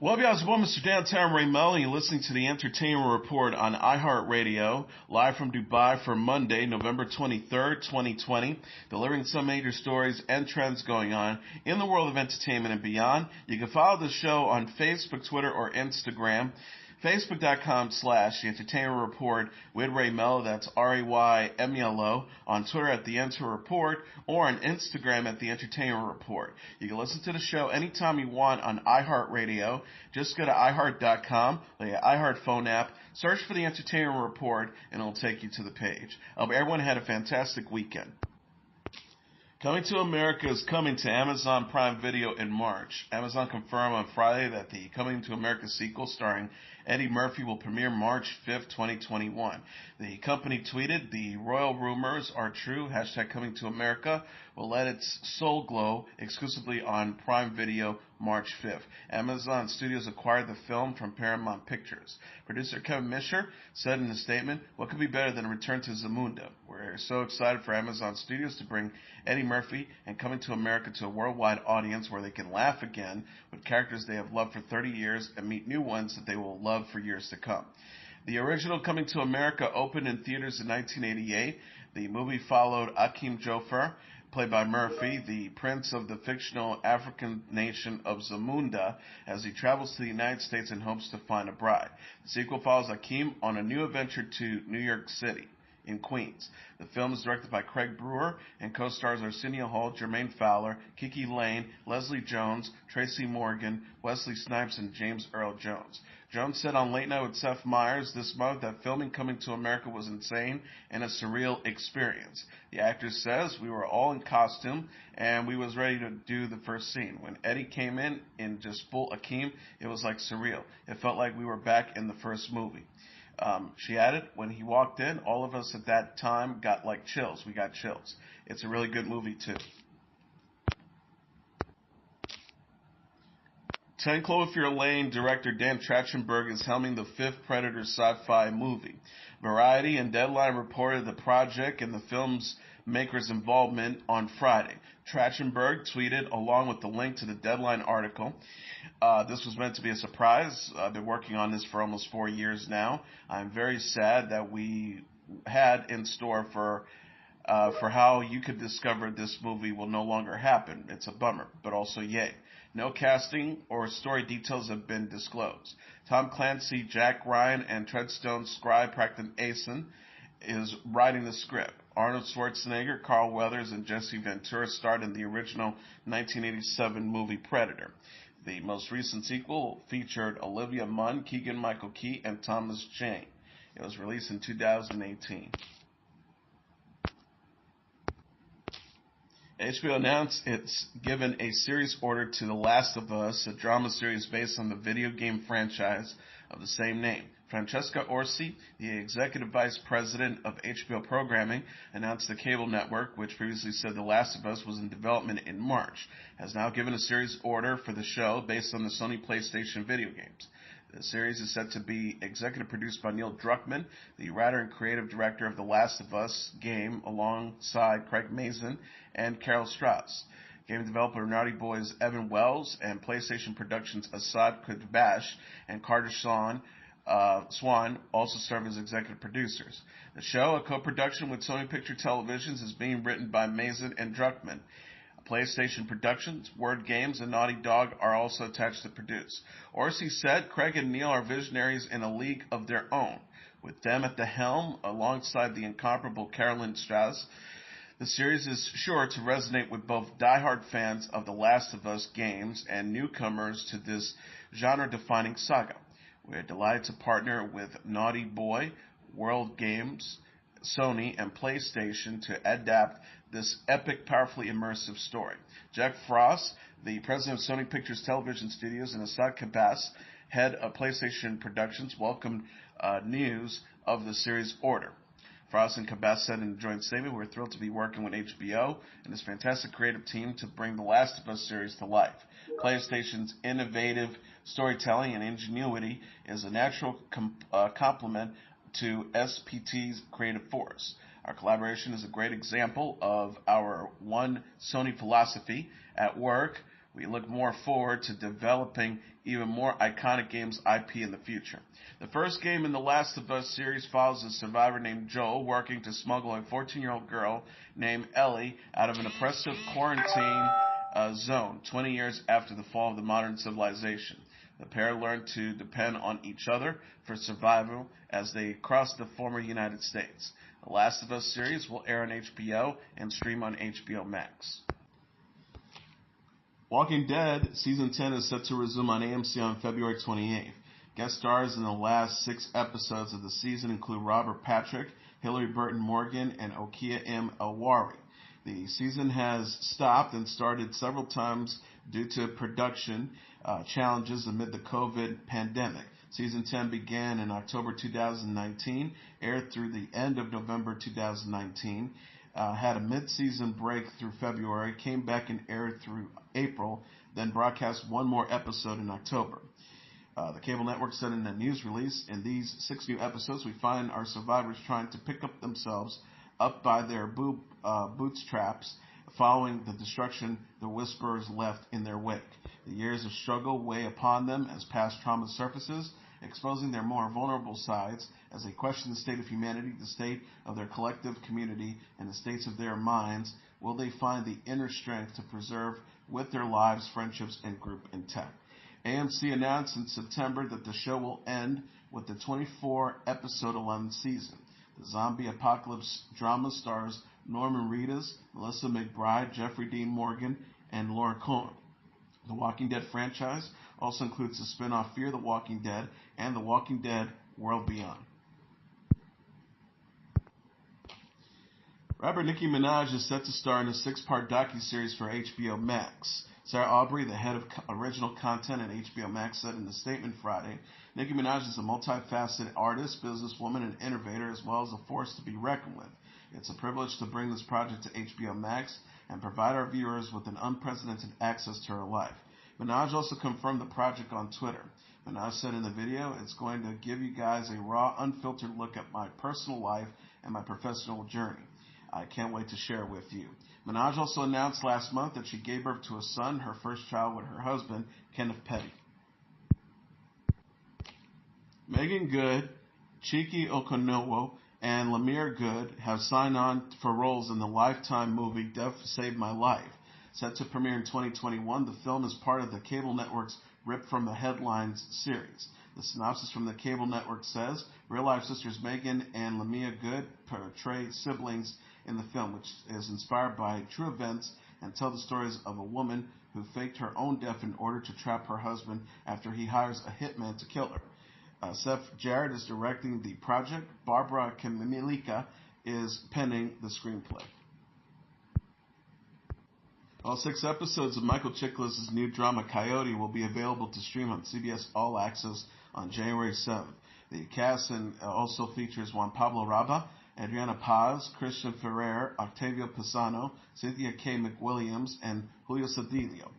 Well, guys, well, Mr. Downtown Ray Melo, and you're listening to the Entertainment Report on iHeartRadio, live from Dubai for Monday, November 23rd, 2020, delivering some major stories and trends going on in the world of entertainment and beyond. You can follow the show on Facebook, Twitter, or Instagram. Facebook.com/The Entertainment Report with Ray Melo, that's RAYMELO, on Twitter at The Enter Report, or on Instagram at The Entertainment Report. You can listen to the show anytime you want on iHeartRadio. Just go to iHeart.com, the iHeart phone app, search for The Entertainment Report, and it'll take you to the page. I hope everyone had a fantastic weekend. Coming to America is coming to Amazon Prime Video in March. Amazon confirmed on Friday that the Coming to America sequel starring Eddie Murphy will premiere March 5th, 2021. The company tweeted, "The royal rumors are true. #Coming to America will let its soul glow exclusively on Prime Video March 5th. Amazon Studios acquired the film from Paramount Pictures. Producer Kevin Misher said in a statement, "What could be better than a return to Zamunda? We're so excited for Amazon Studios to bring Eddie Murphy and Coming to America to a worldwide audience where they can laugh again with characters they have loved for 30 years and meet new ones that they will love for years to come." The original Coming to America opened in theaters in 1988. The movie followed Akeem Joffer, played by Murphy, the prince of the fictional African nation of Zamunda, as he travels to the United States in hopes to find a bride. The sequel follows Akeem on a new adventure to New York City in Queens. The film is directed by Craig Brewer and co-stars Arsenio Hall, Jermaine Fowler, Kiki Lane, Leslie Jones, Tracy Morgan, Wesley Snipes, and James Earl Jones. Jones said on Late Night with Seth Meyers this month that filming Coming to America was insane and a surreal experience. The actor says, "We were all in costume and we was ready to do the first scene. When Eddie came in just full Akeem, it was like surreal. It felt like we were back in the first movie." She added, "When he walked in, all of us at that time got like chills. We got chills. It's a really good movie too." 10 Cloverfield Lane director Dan Trachtenberg is helming the fifth Predator sci-fi movie. Variety and Deadline reported the project and the film's maker's involvement on Friday. Trachtenberg tweeted along with the link to the Deadline article, "This was meant to be a surprise. I've been working on this for almost 4 years now. I'm very sad that we had in store for how you could discover this movie will no longer happen. It's a bummer, but also yay. No casting or story details have been disclosed. Tom Clancy, Jack Ryan, and Treadstone's scribe Preston Asen is writing the script. Arnold Schwarzenegger, Carl Weathers, and Jesse Ventura starred in the original 1987 movie Predator. The most recent sequel featured Olivia Munn, Keegan-Michael Key, and Thomas Jane. It was released in 2018. HBO announced it's given a series order to The Last of Us, a drama series based on the video game franchise of the same name. Francesca Orsi, the executive vice president of HBO programming, announced the cable network, which previously said The Last of Us was in development in March, has now given a series order for the show based on the Sony PlayStation video games. The series is set to be executive produced by Neil Druckmann, the writer and creative director of The Last of Us game, alongside Craig Mazin and Carol Strauss. Game developer Naughty Boy's Evan Wells and PlayStation Productions' Asad Kudbash and Carter Swan also serve as executive producers. The show, a co-production with Sony Picture Televisions, is being written by Mazin and Druckmann. PlayStation Productions, Word Games, and Naughty Dog are also attached to produce. Orsi said Craig and Neil are visionaries in a league of their own. With them at the helm, alongside the incomparable Carolyn Strauss, the series is sure to resonate with both diehard fans of The Last of Us games and newcomers to this genre-defining saga. We're delighted to partner with Naughty Boy, World Games, Sony, and PlayStation to adapt this epic, powerfully immersive story. Jeff Frost, the president of Sony Pictures Television Studios, and Asad Kabas, head of PlayStation Productions, welcomed news of the series order. Frost and Kabas said in a joint statement, "We're thrilled to be working with HBO and this fantastic creative team to bring The Last of Us series to life. PlayStation's innovative storytelling and ingenuity is a natural complement to SPT's creative force. Our collaboration is a great example of our one Sony philosophy. At work, We look more forward to developing even more iconic games IP in the future. The first game in the Last of Us series follows a survivor named Joel working to smuggle a 14-year-old girl named Ellie out of an oppressive quarantine zone 20 years after the fall of the modern civilization. The pair learn to depend on each other for survival as they cross the former United States. The Last of Us series will air on HBO and stream on HBO Max. Walking Dead Season 10 is set to resume on AMC on February 28th. Guest stars in the last 6 episodes of the season include Robert Patrick, Hilary Burton Morgan, and Okia M. Awari. The season has stopped and started several times due to production challenges amid the COVID pandemic. Season 10 began in October 2019, aired through the end of November 2019, had a mid-season break through February, came back and aired through April, then broadcast one more episode in October. The cable network said in a news release, in these 6 new episodes, we find our survivors trying to pick up themselves up by their bootstraps following the destruction the Whisperers left in their wake. The years of struggle weigh upon them as past trauma surfaces, exposing their more vulnerable sides as they question the state of humanity, the state of their collective community, and the states of their minds. Will they find the inner strength to preserve with their lives, friendships, and group intact? AMC announced in September that the show will end with the 24-episode 11th season. The zombie apocalypse drama stars Norman Reedus, Melissa McBride, Jeffrey Dean Morgan, and Laura Cohen. The Walking Dead franchise also includes the spin-off Fear the Walking Dead and The Walking Dead World Beyond. Rapper Nicki Minaj is set to star in a 6-part docuseries for HBO Max. Sarah Aubrey, the head of original content at HBO Max, said in a statement Friday, Nicki Minaj is a multifaceted artist, businesswoman, and innovator, as well as a force to be reckoned with. It's a privilege to bring this project to HBO Max and provide our viewers with an unprecedented access to her life. Minaj also confirmed the project on Twitter. Minaj said in the video, it's going to give you guys a raw, unfiltered look at my personal life and my professional journey. I can't wait to share it with you. Minaj also announced last month that she gave birth to a son, her first child with her husband, Kenneth Petty. Megan Good, Chike Okonowo, and Lemire Good have signed on for roles in the Lifetime movie Death Saved My Life. Set to premiere in 2021, the film is part of the cable network's Ripped from the Headlines series. The synopsis from the cable network says, real-life sisters Megan and Lemire Good portray siblings in the film, which is inspired by true events and tell the stories of a woman who faked her own death in order to trap her husband after he hires a hitman to kill her. Seth Jarrett is directing the project. Barbara Kamilika is penning the screenplay. All 6 episodes of Michael Chiklis' new drama Coyote will be available to stream on CBS All Access on January 7th. The cast also features Juan Pablo Raba, Adriana Paz, Christian Ferrer, Octavio Pisano, Cynthia K. McWilliams, and Julio Cedillo.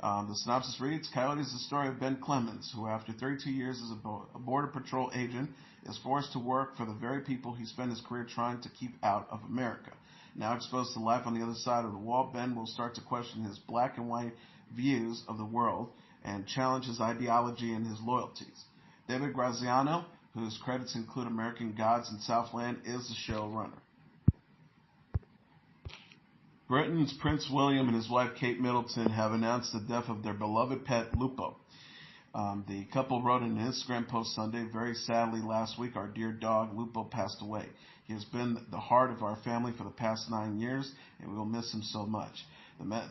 The synopsis reads, Coyote is the story of Ben Clemens, who after 32 years as a Border Patrol agent is forced to work for the very people he spent his career trying to keep out of America. Now exposed to life on the other side of the wall, Ben will start to question his black and white views of the world and challenge his ideology and his loyalties. David Graziano, whose credits include American Gods and Southland, is the showrunner. Britain's Prince William and his wife Kate Middleton have announced the death of their beloved pet Lupo. The couple wrote in an Instagram post Sunday, very sadly last week our dear dog Lupo passed away. He has been the heart of our family for the past 9 years, and we will miss him so much.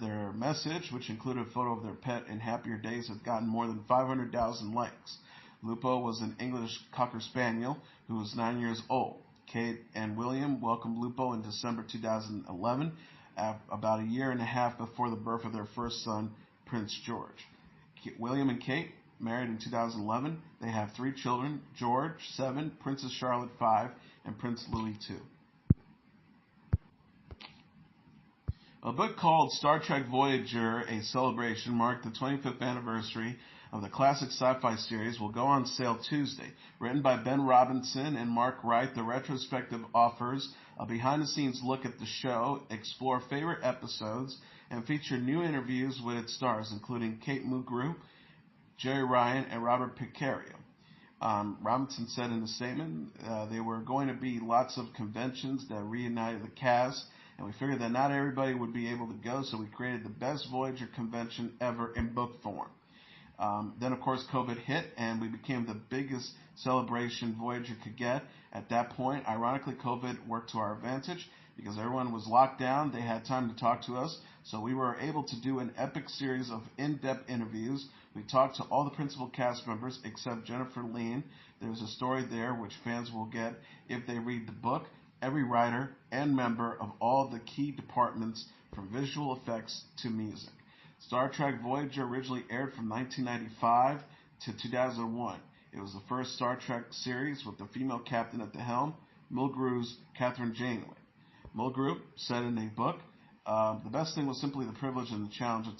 Their message, which included a photo of their pet in happier days, has gotten more than 500,000 likes. Lupo was an English Cocker Spaniel who was 9 years old. Kate and William welcomed Lupo in December 2011, about a year and a half before the birth of their first son, Prince George. William and Kate married in 2011. They have 3 children, George, 7, Princess Charlotte, 5, and Prince Louis, 2. A book called Star Trek Voyager, A Celebration, marked the 25th anniversary of the classic sci-fi series, will go on sale Tuesday. Written by Ben Robinson and Mark Wright, the retrospective offers a behind-the-scenes look at the show, explore favorite episodes, and featured new interviews with its stars, including Kate Mulgrew, Jerry Ryan, and Robert Picario. Robinson said in a statement, there were going to be lots of conventions that reunited the cast, and we figured that not everybody would be able to go, so we created the best Voyager convention ever in book form. Then, of course, COVID hit, and we became the biggest celebration Voyager could get. At that point, ironically, COVID worked to our advantage because everyone was locked down. They had time to talk to us, so we were able to do an epic series of in-depth interviews. We talked to all the principal cast members except Jennifer Lean. There's a story there which fans will get if they read the book. Every writer and member of all the key departments, from visual effects to music. Star Trek Voyager originally aired from 1995 to 2001. It was the first Star Trek series with the female captain at the helm, Mulgrew's Catherine Janeway. Mulgrew said in a book, the best thing was simply the privilege and the challenge of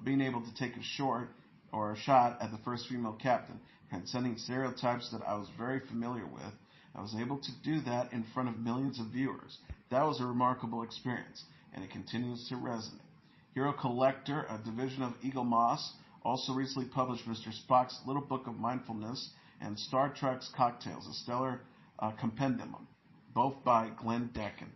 being able to take a shot at the first female captain, transcending stereotypes that I was very familiar with. I was able to do that in front of millions of viewers. That was a remarkable experience, and it continues to resonate. Hero Collector, a division of Eagle Moss, also recently published Mr. Spock's Little Book of Mindfulness and Star Trek's Cocktails, a stellar compendium, both by Glenn Decken.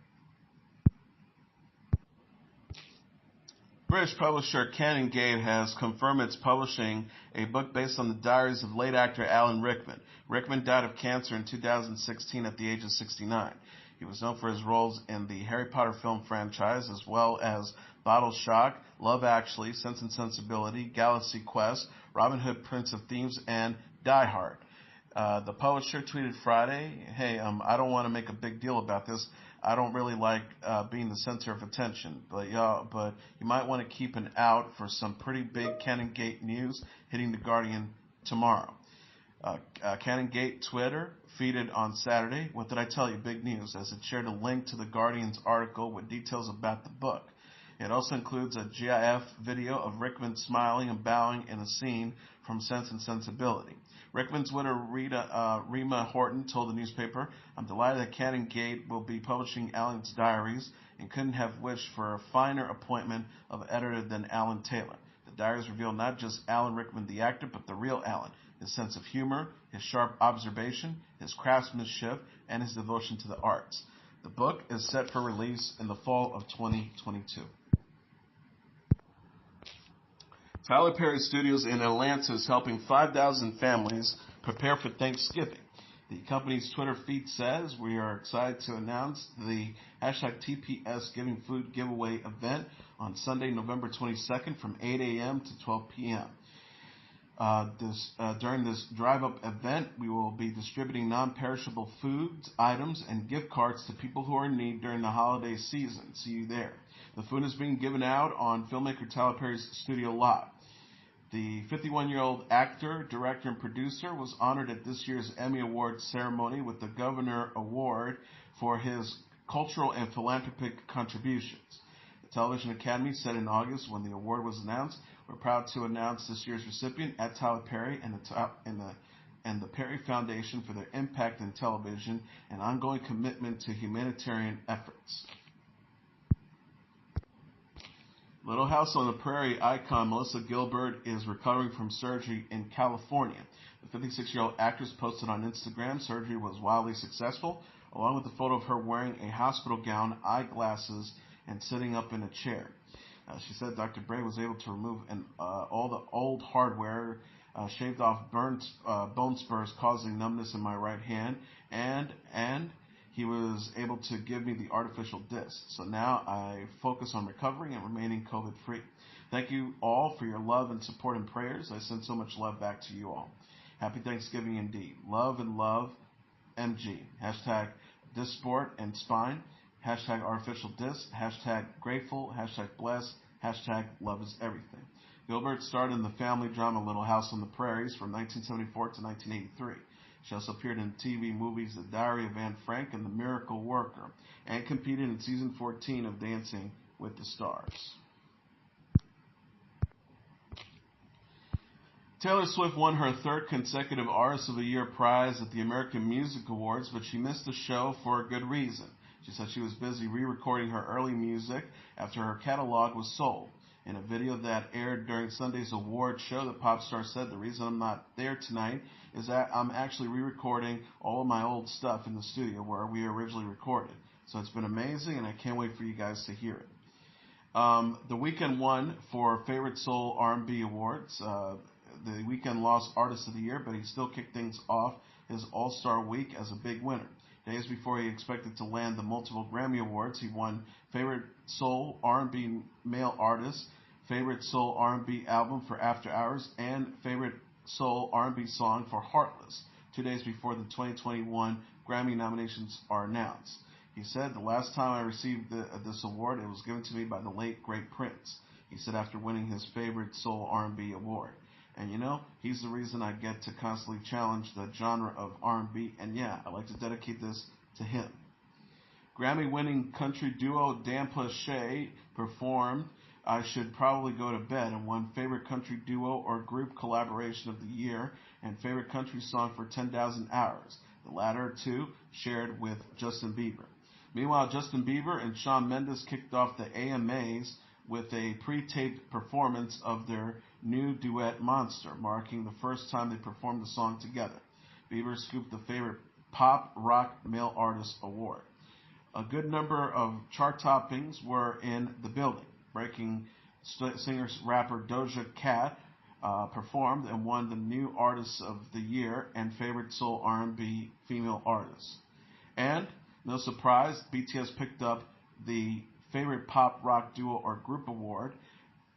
British publisher Canongate has confirmed it's publishing a book based on the diaries of late actor Alan Rickman. Rickman died of cancer in 2016 at the age of 69. He was known for his roles in the Harry Potter film franchise, as well as Bottle Shock, Love Actually, Sense and Sensibility, Galaxy Quest, Robin Hood, Prince of Thieves, and Die Hard. The publisher tweeted Friday, hey, I don't want to make a big deal about this. I don't really like being the center of attention, but you might want to keep an out for some pretty big Canongate news hitting The Guardian tomorrow. Canongate Twitter feeded on Saturday, what did I tell you, big news, as it shared a link to The Guardian's article with details about the book. It also includes a GIF video of Rickman smiling and bowing in a scene from Sense and Sensibility. Rickman's widow, Rima Horton, told the newspaper, I'm delighted that Canongate will be publishing Alan's diaries and couldn't have wished for a finer appointment of editor than Alan Taylor. The diaries reveal not just Alan Rickman the actor, but the real Alan, his sense of humor, his sharp observation, his craftsmanship, and his devotion to the arts. The book is set for release in the fall of 2022. Tyler Perry Studios in Atlanta is helping 5,000 families prepare for Thanksgiving. The company's Twitter feed says, we are excited to announce the #TPS Giving Food Giveaway event on Sunday, November 22nd from 8 a.m. to 12 p.m. During this drive-up event, we will be distributing non-perishable foods, items, and gift cards to people who are in need during the holiday season. See you there. The food is being given out on filmmaker Tyler Perry's studio lot. The 51-year-old actor, director, and producer was honored at this year's Emmy Awards ceremony with the Governor Award for his cultural and philanthropic contributions. The Television Academy said in August when the award was announced, we're proud to announce this year's recipient at Tyler Perry and the Perry Foundation for their impact in television and ongoing commitment to humanitarian efforts. Little House on the Prairie icon Melissa Gilbert is recovering from surgery in California. The 56-year-old actress posted on Instagram surgery was wildly successful, along with a photo of her wearing a hospital gown, eyeglasses, and sitting up in a chair. She said Dr. Bray was able to remove all the old hardware, shaved off bone spurs causing numbness in my right hand, and he was able to give me the artificial disc. So now I focus on recovering and remaining COVID-free. Thank you all for your love and support and prayers. I send so much love back to you all. Happy Thanksgiving indeed. Love and love, MG. Hashtag Dissport and Spine. Hashtag artificial disc. Hashtag grateful. Hashtag blessed. Hashtag love is everything. Gilbert starred in the family drama Little House on the Prairies from 1974 to 1983. She also appeared in TV movies The Diary of Anne Frank and The Miracle Worker, and competed in season 14 of Dancing with the Stars. Taylor Swift won her third consecutive Artist of the Year prize at the American Music Awards, but she missed the show for a good reason. She said she was busy re-recording her early music after her catalog was sold. In a video that aired during Sunday's award show, the pop star said, "The reason I'm not there tonight is that I'm actually re-recording all of my old stuff in the studio where we originally recorded. So it's been amazing, and I can't wait for you guys to hear it." The Weeknd won for Favorite Soul R&B Awards. The Weeknd lost Artist of the Year, but he still kicked things off his All-Star Week as a big winner. Days before he expected to land the multiple Grammy Awards, he won Favorite Soul R&B Male Artist, Favorite Soul R&B Album for After Hours, and Favorite Soul R&B Song for Heartless, 2 days before the 2021 Grammy nominations are announced. He said, "The last time I received this award, it was given to me by the late, great Prince," he said after winning his Favorite Soul R&B Award. And he's the reason I get to constantly challenge the genre of R&B, and yeah, I like to dedicate this to him. Grammy-winning country duo Dan Shay performed "I Should Probably Go to Bed" and won Favorite Country Duo or Group Collaboration of the Year and Favorite Country Song for 10,000 Hours. The latter two shared with Justin Bieber. Meanwhile, Justin Bieber and Shawn Mendes kicked off the AMAs with a pre-taped performance of their new duet "Monster," marking the first time they performed the song together. Bieber scooped the Favorite Pop Rock Male Artist Award. A good number of chart toppings were in the building. Breaking singer-rapper Doja Cat performed and won the New Artist of the Year and Favorite Soul R&B Female Artist. And, no surprise, BTS picked up the Favorite Pop Rock Duo or Group Award,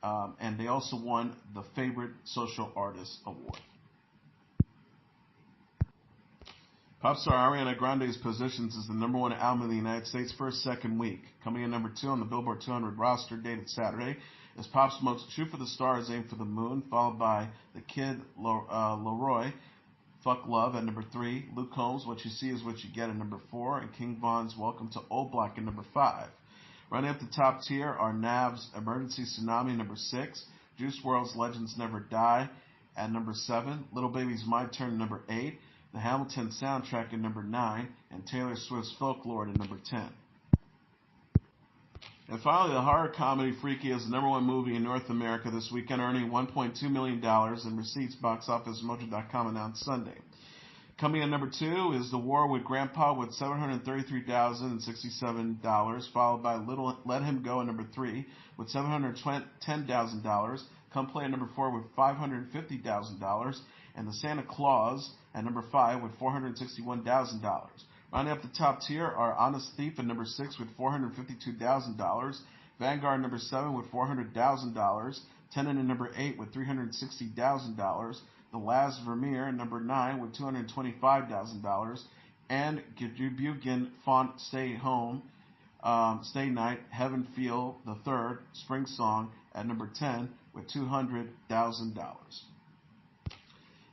and they also won the Favorite Social Artist Award. Pop star Ariana Grande's Positions is the number one album in the United States for a second week. Coming in number 2 on the Billboard 200 roster dated Saturday is Pop Smoke's "Shoot for the Stars, Aim for the Moon," followed by The Kid Laroi, "Fuck Love" at number 3, Luke Combs' "What You See Is What You Get" at number 4, and King Von's "Welcome to Old Block" at number 5. Running up the top tier are Nav's "Emergency Tsunami" at number 6, Juice WRLD's "Legends Never Die" at number 7, Little Baby's "My Turn" at number 8, the Hamilton soundtrack at number 9, and Taylor Swift's "Folklore" at number 10. And finally, the horror comedy Freaky is the number one movie in North America this weekend, earning $1.2 million in receipts, Box Office Mojo.com announced Sunday. Coming in number 2 is The War with Grandpa with $733,067, followed by Let Him Go at number 3 with $710,000, Come Play at number 4 with $550,000, and The Santa Claus at number 5 with $461,000. Rounding up the top tier are Honest Thief at number 6 with $452,000, Vanguard at number 7 with $400,000, Tenet at number 8 with $360,000, The Last Vermeer at number 9 with $225,000, and Gebugen Font Stay Night, Heaven Feel the Third, Spring Song at number 10 with $200,000.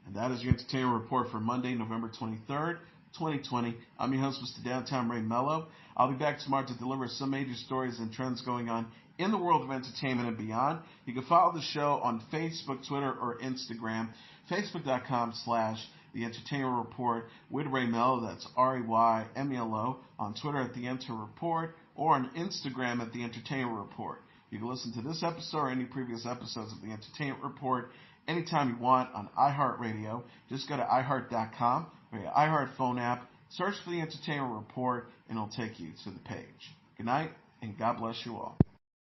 And that is your entertainment report for Monday, November 23rd, 2020. I'm your host, Mr. Downtown Ray Melo. I'll be back tomorrow to deliver some major stories and trends going on in the world of entertainment and beyond. You can follow the show on Facebook, Twitter, or Instagram. Facebook.com/The Entertainment Report with Ray Melo. That's RAYMELO. On Twitter at The Enter Report, or on Instagram at The Entertainment Report. You can listen to this episode or any previous episodes of The Entertainment Report anytime you want on iHeartRadio. Just go to iHeart.com or your iHeart phone app, search for The Entertainment Report, and it'll take you to the page. Good night, and God bless you all.